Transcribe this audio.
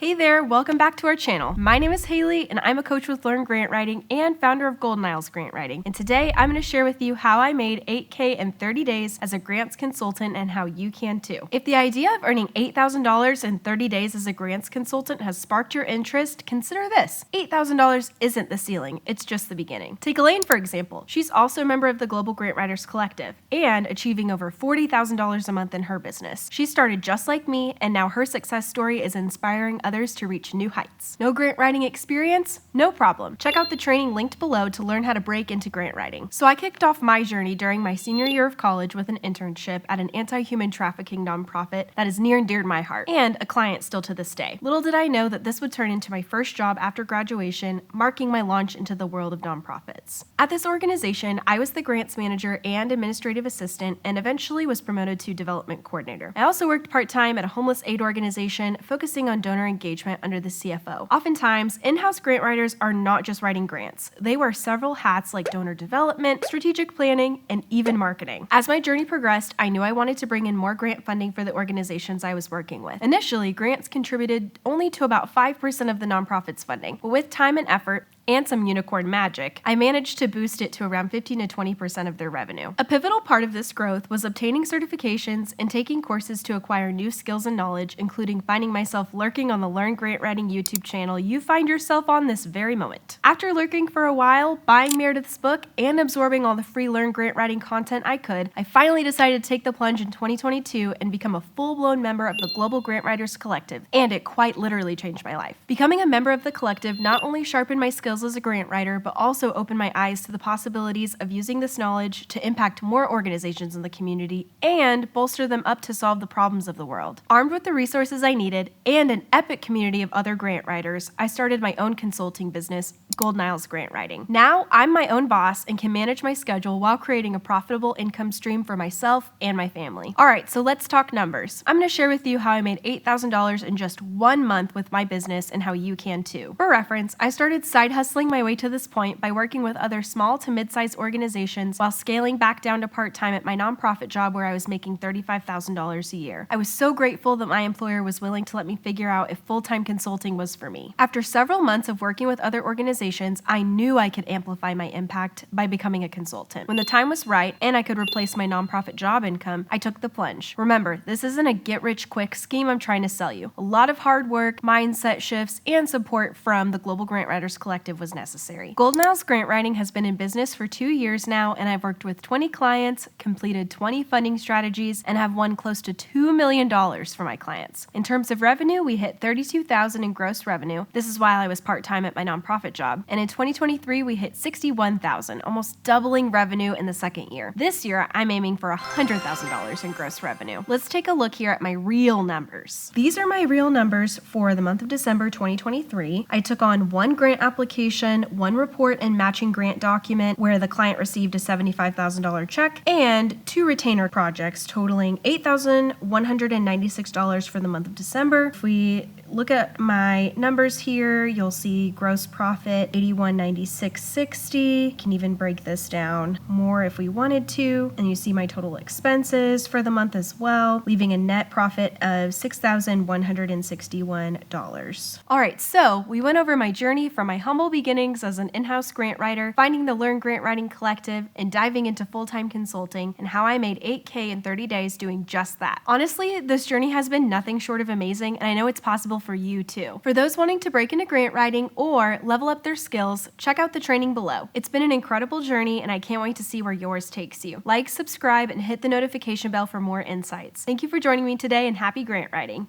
Hey there, welcome back to our channel. My name is Haleigh and I'm a coach with Learn Grant Writing and founder of Golden Isles Grant Writing. And today I'm going to share with you how I made $8K in 30 days as a grants consultant and how you can too. If the idea of earning $8,000 in 30 days as a grants consultant has sparked your interest, consider this. $8,000 isn't the ceiling, it's just the beginning. Take Elaine for example. She's also a member of the Global Grant Writers Collective and achieving over $40,000 a month in her business. She started just like me and now her success story is inspiring others to reach new heights. No grant writing experience? No problem. Check out the training linked below to learn how to break into grant writing. So I kicked off my journey during my senior year of college with an internship at an anti-human trafficking nonprofit that is near and dear to my heart, and a client still to this day. Little did I know that this would turn into my first job after graduation, marking my launch into the world of nonprofits. At this organization, I was the grants manager and administrative assistant, and eventually was promoted to development coordinator. I also worked part-time at a homeless aid organization, focusing on donor engagement under the CFO. Oftentimes, in-house grant writers are not just writing grants. They wear several hats like donor development, strategic planning, and even marketing. As my journey progressed, I knew I wanted to bring in more grant funding for the organizations I was working with. Initially, grants contributed only to about 5% of the nonprofit's funding, but with time and effort, and some unicorn magic, I managed to boost it to around 15 to 20% of their revenue. A pivotal part of this growth was obtaining certifications and taking courses to acquire new skills and knowledge, including finding myself lurking on the Learn Grant Writing YouTube channel you find yourself on this very moment. After lurking for a while, buying Meredith's book, and absorbing all the free Learn Grant Writing content I could, I finally decided to take the plunge in 2022 and become a full-blown member of the Global Grant Writers Collective, and it quite literally changed my life. Becoming a member of the collective not only sharpened my skills as a grant writer, but also opened my eyes to the possibilities of using this knowledge to impact more organizations in the community and bolster them up to solve the problems of the world. Armed with the resources I needed and an epic community of other grant writers, I started my own consulting business, Golden Isles Grant Writing. Now I'm my own boss and can manage my schedule while creating a profitable income stream for myself and my family. All right, so let's talk numbers. I'm going to share with you how I made $8,000 in just 1 month with my business and how you can too. For reference, I started side hustling my way to this point by working with other small to mid-sized organizations while scaling back down to part-time at my nonprofit job where I was making $35,000 a year. I was so grateful that my employer was willing to let me figure out if full-time consulting was for me. After several months of working with other organizations, I knew I could amplify my impact by becoming a consultant. When the time was right and I could replace my nonprofit job income, I took the plunge. Remember, this isn't a get-rich-quick scheme I'm trying to sell you. A lot of hard work, mindset shifts, and support from the Global Grant Writers Collective was necessary. Golden Isles Grant Writing has been in business for 2 years now, and I've worked with 20 clients, completed 20 funding strategies, and have won close to $2 million for my clients. In terms of revenue, we hit $32,000 in gross revenue. This is while I was part-time at my nonprofit job. And in 2023, we hit $61,000, almost doubling revenue in the second year. This year, I'm aiming for $100,000 in gross revenue. Let's take a look here at my real numbers. These are my real numbers for the month of December 2023. I took on 1 grant application, 1 report and matching grant document where the client received a $75,000 check, and 2 retainer projects totaling $8,196 for the month of December. If we look at my numbers here, you'll see gross profit $81,9660. Can even break this down more if we wanted to. And you see my total expenses for the month as well, leaving a net profit of $6,161. All right, so we went over my journey from my humble beginnings as an in-house grant writer, finding the Learn Grant Writing Collective, and diving into full-time consulting, and how I made $8K in 30 days doing just that. Honestly, this journey has been nothing short of amazing, and I know it's possible for you too. For those wanting to break into grant writing or level up their skills, check out the training below. It's been an incredible journey, and I can't wait to see where yours takes you. Like, subscribe, and hit the notification bell for more insights. Thank you for joining me today, and happy grant writing.